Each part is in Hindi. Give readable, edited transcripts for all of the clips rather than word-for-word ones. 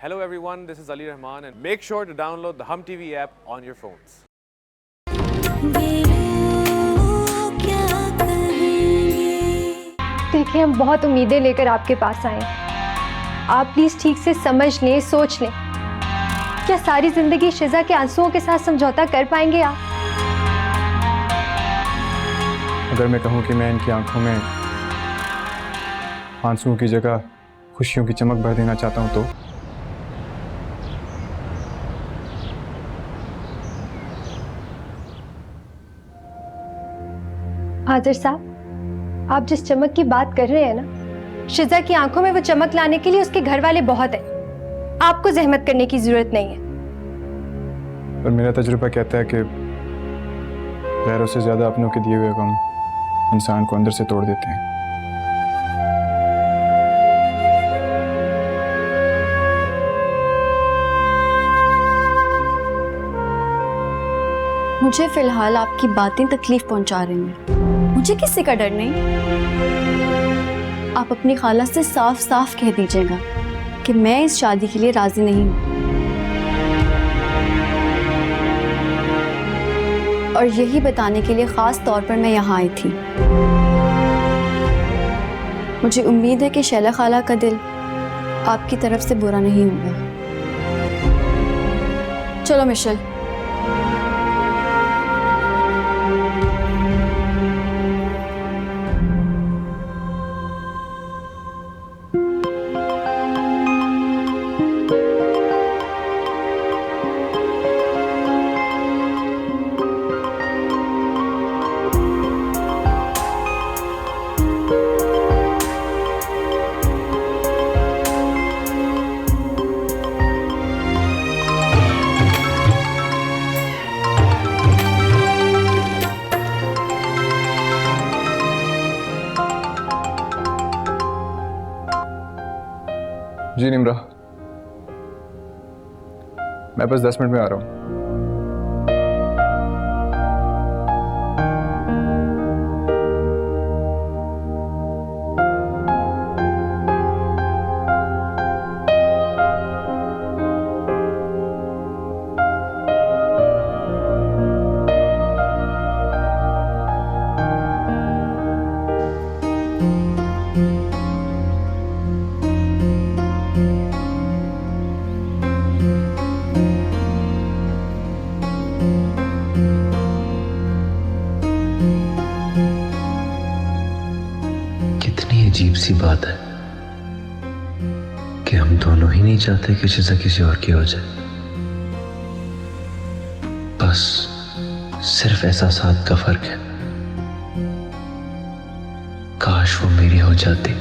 Hello everyone, this is Ali Rahman and make sure to download the Hum TV app on your phones. देखिए, हम बहुत उम्मीदें लेकर आपके पास आए। आप प्लीज ठीक से समझ लें, सोच लें। क्या सारी जिंदगी शिजा के आंसुओं के साथ समझौता कर पाएंगे आप? अगर मैं कहूँ कि मैं इनकी आंखों में आंसुओं की जगह खुशियों की चमक भर देना चाहता हूँ तो हाजिर साहब, आप जिस चमक की बात कर रहे हैं ना, शिजा की आंखों में वो चमक लाने के लिए उसके घर वाले बहुत हैं। आपको जहमत करने की जरूरत नहीं है। पर मेरा तजुर्बा कहता है कि गैरों से ज्यादा अपनों के दिए हुए गम इंसान को अंदर से तोड़ देते हैं। मुझे फिलहाल आपकी बातें तकलीफ पहुंचा रही हैं। मुझे किसी का डर नहीं। आप अपनी खाला से साफ साफ कह दीजिएगा कि मैं इस शादी के लिए राजी नहीं हूं। और यही बताने के लिए खास तौर पर मैं यहाँ आई थी। मुझे उम्मीद है कि शैला खाला का दिल आपकी तरफ से बुरा नहीं होगा। चलो मिशेल। जी निम्रा, मैं बस 10 मिनट में आ रहा हूँ। अजीब सी बात है कि हम दोनों ही नहीं चाहते कि शिजा किसी और की हो जाए। बस सिर्फ एहसासात का फर्क है। काश वो मेरी हो जाती,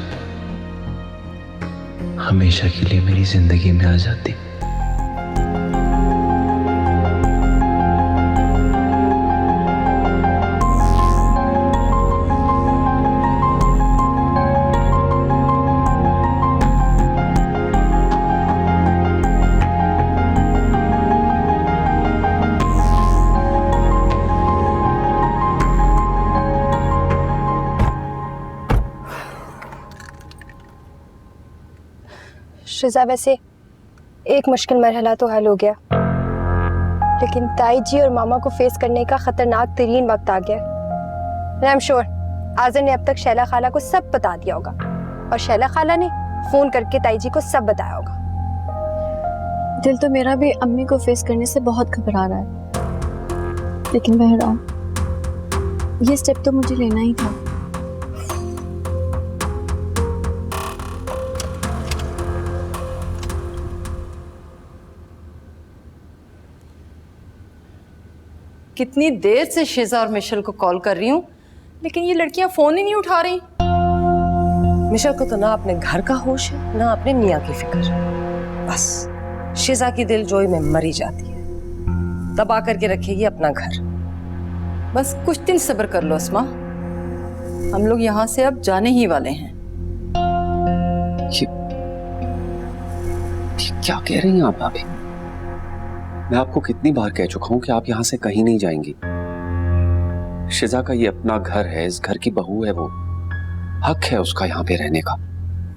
हमेशा के लिए मेरी जिंदगी में आ जाती। शिजा, वैसे एक मुश्किल मरहला तो हल हो गया, लेकिन ताई जी और मामा को फेस करने का खतरनाक तरीन वक्त आ गया। आई एम श्योर आज़र ने अब तक शैला खाला को सब बता दिया होगा और शैला खाला ने फोन करके ताई जी को सब बताया होगा। दिल तो मेरा भी अम्मी को फेस करने से बहुत घबरा रहा है, लेकिन बहरहाल ये स्टेप तो मुझे लेना ही था। कितनी देर से शिजा और मिशेल को कॉल कर रही हूँ, लेकिन ये लड़कियां फोन ही नहीं उठा रही। मिशेल को तो ना अपने घर का होश है, ना अपने मियाँ की फिक्र। बस शिजा की दिलजोई में मरी जाती है, दबा करके रखेगी अपना घर। बस कुछ दिन सब्र कर लो अस्मा, हम लोग यहाँ से अब जाने ही वाले हैं। ये क्या कह रही हैं आप भाभी? मैं आपको कितनी बार कह चुका हूं कि आप यहां से कहीं नहीं जाएंगी। शिजा का ये अपना घर है, इस घर की बहू है, वो हक है उसका यहाँ पे रहने का,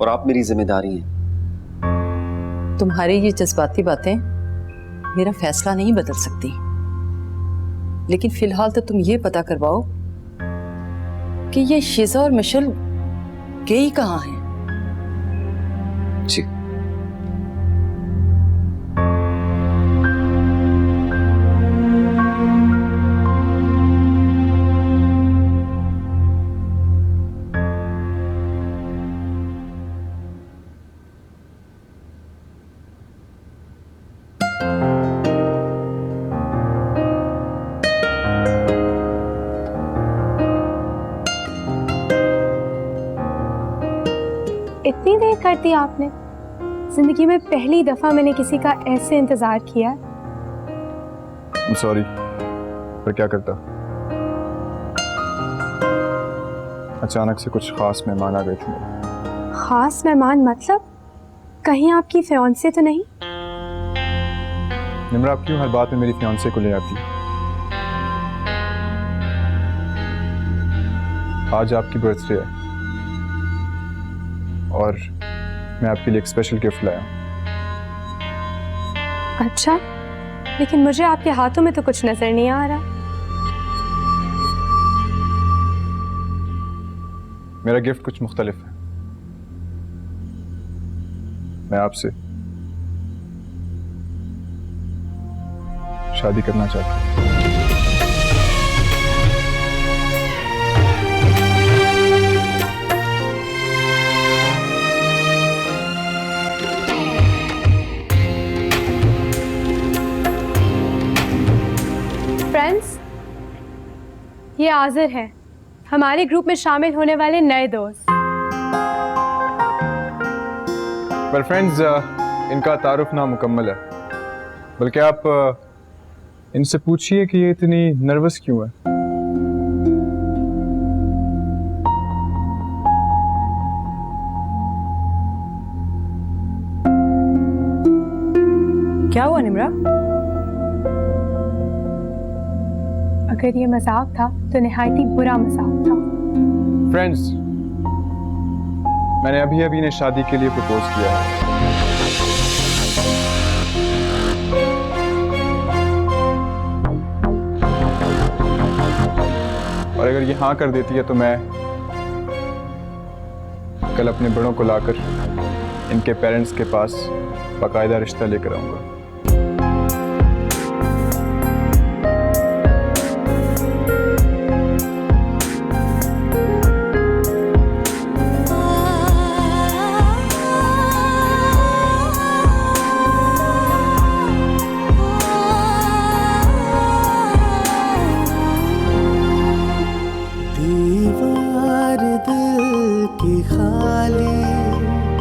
और आप मेरी जिम्मेदारी हैं। तुम्हारी ये जज्बाती बातें मेरा फैसला नहीं बदल सकती, लेकिन फिलहाल तो तुम ये पता करवाओ कि ये शिजा और मिशेल गई कहाँ हैं। जी इतनी देर कर दी आपने? जिंदगी में पहली दफा मैंने किसी का ऐसे इंतजार किया। सॉरी, पर क्या करता, अचानक से कुछ खास मेहमान आ गए थे। खास मेहमान मतलब? कहीं आपकी फियांसे तो नहीं? निम्रा, आप क्यों हर बात में मेरी फियांसे को ले आती? आज आपकी बर्थडे है और मैं आपके लिए एक स्पेशल गिफ्ट लाया हूं। अच्छा, लेकिन मुझे आपके हाथों में तो कुछ नजर नहीं आ रहा। मेरा गिफ्ट कुछ मुख्तलिफ है। मैं आपसे शादी करना चाहता हूं। फ्रेंड्स, ये आज़िर है, हमारे ग्रुप में शामिल होने वाले नए दोस्त। पर फ्रेंड्स, इनका तारुफ ना मुकम्मल है, बल्कि आप इनसे पूछिए कि ये इतनी नर्वस क्यों है। क्या हुआ निम्रा? अगर ये मजाक था तो निहायती बुरा मजाक था। फ्रेंड्स, मैंने अभी इन्हें शादी के लिए प्रपोज किया है। और अगर ये हाँ कर देती है तो मैं कल अपने बड़ों को लाकर इनके पेरेंट्स के पास बाकायदा रिश्ता लेकर आऊंगा।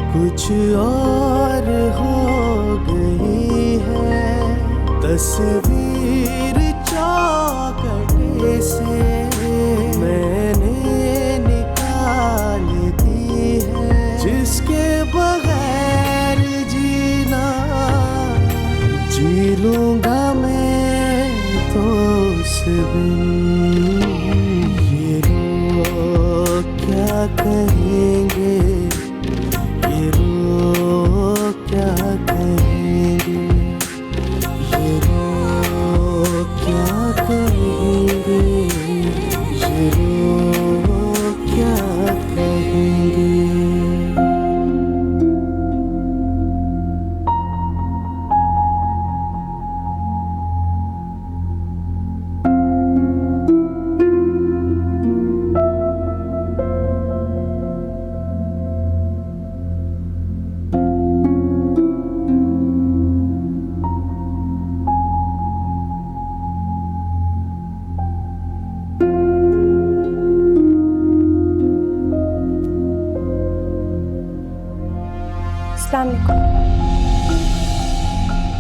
कुछ और हो गई है तस्वीर चौखटे से मैंने निकाल दी है, जिसके बगैर जीना जी लूंगा मैं तो उस दिन। ये लोग क्या कहेंगे, क्या कहेंगे, ये लोग क्या कहेंगे, ये लोग क्या कहेंगे।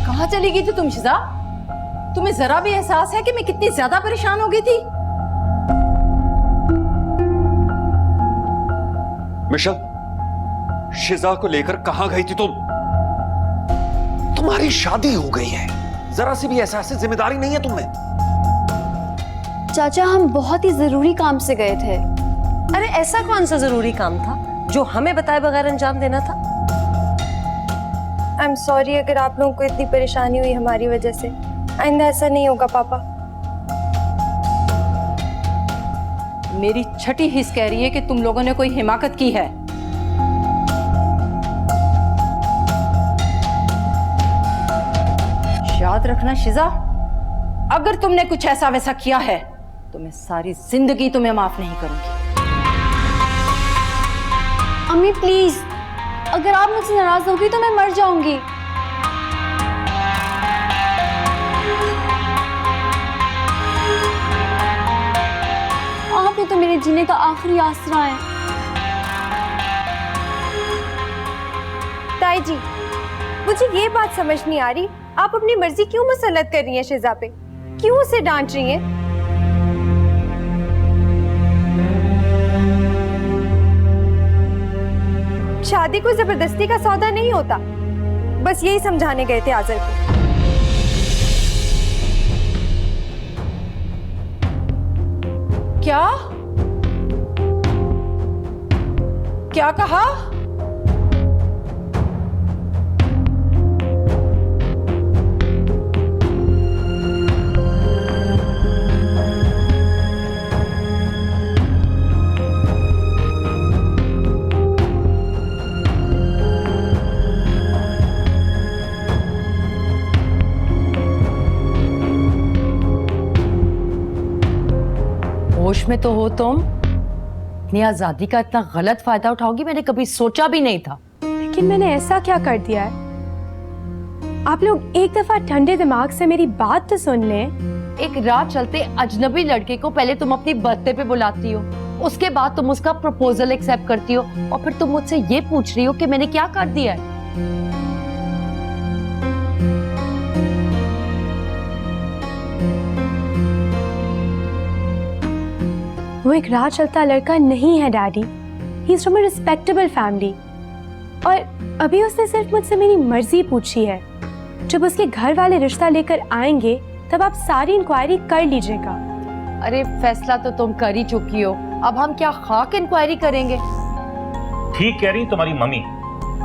कहाँ चली गई थी तुम शिजा? तुम्हें जरा भी एहसास है कि मैं कितनी ज्यादा परेशान हो गई थी? मिशेल, शिजा को लेकर कहां गई थी तुम? तुम्हारी शादी हो गई है, जरा सी भी एहसास जिम्मेदारी नहीं है तुम्हें। चाचा, हम बहुत ही जरूरी काम से गए थे। अरे ऐसा कौन सा जरूरी काम था जो हमें बताए बगैर अंजाम देना था? आई एम सॉरी अगर आप लोगों को इतनी परेशानी हुई हमारी वजह से। आइंदा ऐसा नहीं होगा पापा। मेरी छठी हिस्स कह रही है कि तुम लोगों ने कोई हिमाकत की है। याद रखना शिजा, अगर तुमने कुछ ऐसा वैसा किया है तो मैं सारी जिंदगी तुम्हें माफ नहीं करूंगी। अम्मी प्लीज, अगर आप मुझसे नाराज होगी तो मैं मर जाऊंगी। आप ही तो मेरे जीने का आखिरी आसरा है। ताई जी, मुझे ये बात समझ नहीं आ रही, आप अपनी मर्जी क्यों मुसल्लत कर रही हैं शिजा पे? क्यों उसे डांट रही हैं? शादी को जबरदस्ती का सौदा नहीं होता। बस यही समझाने गए थे आज़र को। क्या क्या कहा? होश में तो हो तुम? अपनी आजादी का इतना गलत फायदा उठाओगी मैंने कभी सोचा भी नहीं था। लेकिन मैंने ऐसा क्या कर दिया है? आप लोग एक दफा ठंडे दिमाग से मेरी बात तो सुन लें। एक रात चलते अजनबी लड़के को पहले तुम अपनी बर्थडे पे बुलाती हो, उसके बाद तुम उसका प्रपोजल एक्सेप्ट करती हो, और फिर तुम मुझसे ये पूछ रही हो कि मैंने क्या कर दिया है। वो एक राह चलता लड़का नहीं है daddy. He is from a respectable family. और अभी उसने सिर्फ मुझसे मेरी मर्जी पूछी है। जब उसके घर वाले रिश्ता लेकर आएंगे तब आप सारी इंक्वायरी कर लीजिएगा। अरे फैसला तो तुम कर ही चुकी हो, अब हम क्या खाक इंक्वायरी करेंगे? ठीक कह रही तुम्हारी मम्मी।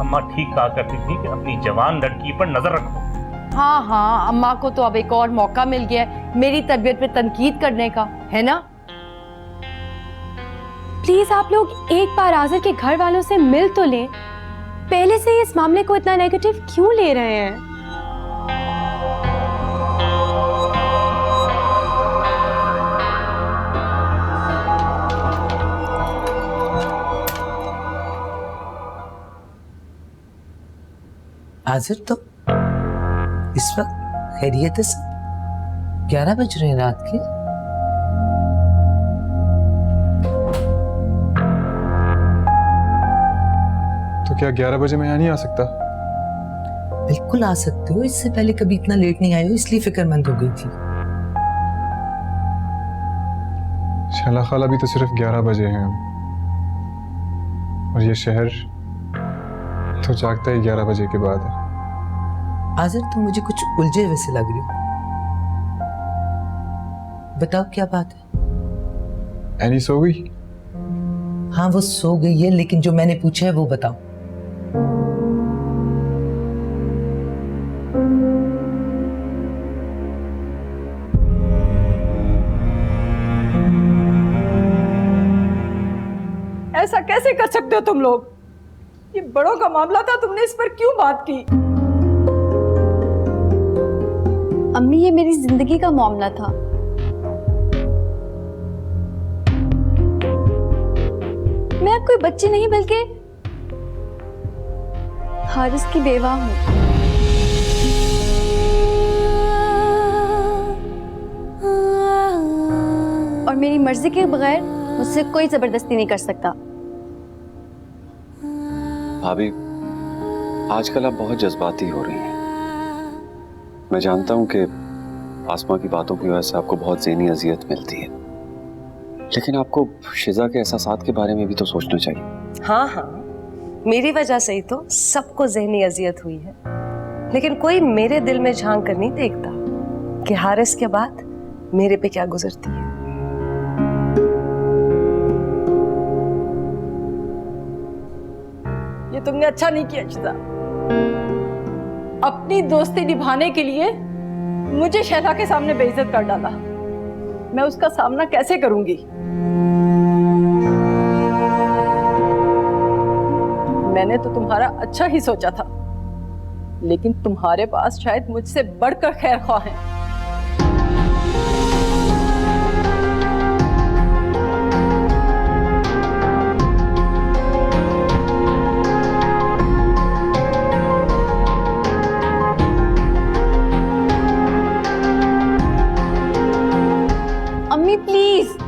अम्मा ठीक कहा करती थी कि अपनी जवान लड़की पर नजर रखो। हाँ हाँ, अम्मा को तो अब एक और मौका मिल गया है मेरी तरबियत पे तनकीद करने का, है ना? प्लीज आप लोग एक बार आज़र के घर वालों से मिल तो लें। पहले से ही इस मामले को इतना नेगेटिव क्यों ले रहे हैं? आज़र तो इस वक्त खैरियत है? 11 बज रहे हैं रात के। तो क्या 11 बजे मैं यहाँ नहीं आ सकता? बिल्कुल आ सकते हो, इससे पहले कभी इतना लेट नहीं आए हो इसलिए फिक्रमंद हो गई थी। शैला खाला भी तो सिर्फ 11 बजे हैं और ये शहर तो जागता ही 11 बजे के बाद है। आज़र तुम मुझे कुछ उलझे हुए से लग रही हो, बताओ क्या बात है? एनी सो गई? हाँ वो सो गई है, लेकिन जो मैंने पूछा है वो बताओ। ऐसा कैसे कर सकते हो तुम लोग? ये बड़ों का मामला था, तुमने इस पर क्यों बात की? अम्मी ये मेरी जिंदगी का मामला था। मैं अब कोई बच्ची नहीं बल्कि हारिस की बेवा हूं। और मेरी मर्जी के बगैर मुझसे कोई जबरदस्ती नहीं कर सकता। भाभी, आजकल आप बहुत जज्बाती हो रही हैं। मैं जानता हूं कि आसमा की बातों की वजह से आपको बहुत ज़हनी अजियत मिलती है, लेकिन आपको शिजा के एहसासात के बारे में भी तो सोचना चाहिए। हाँ हाँ, मेरी वजह से ही तो सबको ज़हनी अजियत हुई है, लेकिन कोई मेरे दिल में झांक कर नहीं देखता कि हारिस के बाद मेरे पे क्या गुजरती है। ये तुमने अच्छा नहीं किया शिजा। अपनी दोस्ती निभाने के लिए मुझे शहला के सामने बेइज्जत कर डाला। मैं उसका सामना कैसे करूंगी? मैंने तो तुम्हारा अच्छा ही सोचा था, लेकिन तुम्हारे पास शायद मुझसे बढ़कर खैर ख्वाह हैं। अम्मी प्लीज।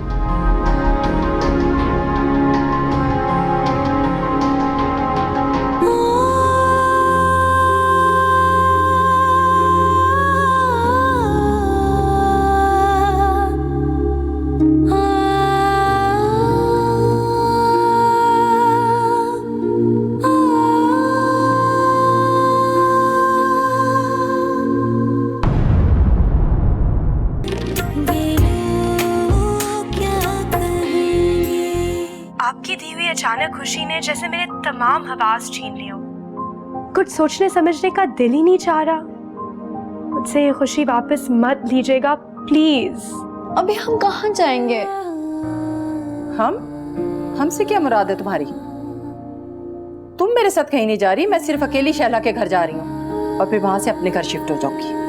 आपकी दी हुई अचानक खुशी ने जैसे मेरे तमाम हवास छीन लिए हो। कुछ सोचने समझने का दिल ही नहीं चाह रहा। मुझसे ये खुशी वापस मत लीजिएगा प्लीज। अभी हम कहाँ जाएंगे? हमसे क्या मुराद है तुम्हारी? तुम मेरे साथ कहीं नहीं जा रही, मैं सिर्फ अकेली शैला के घर जा रही हूँ और फिर वहां से अपने घर शिफ्ट हो जाऊंगी।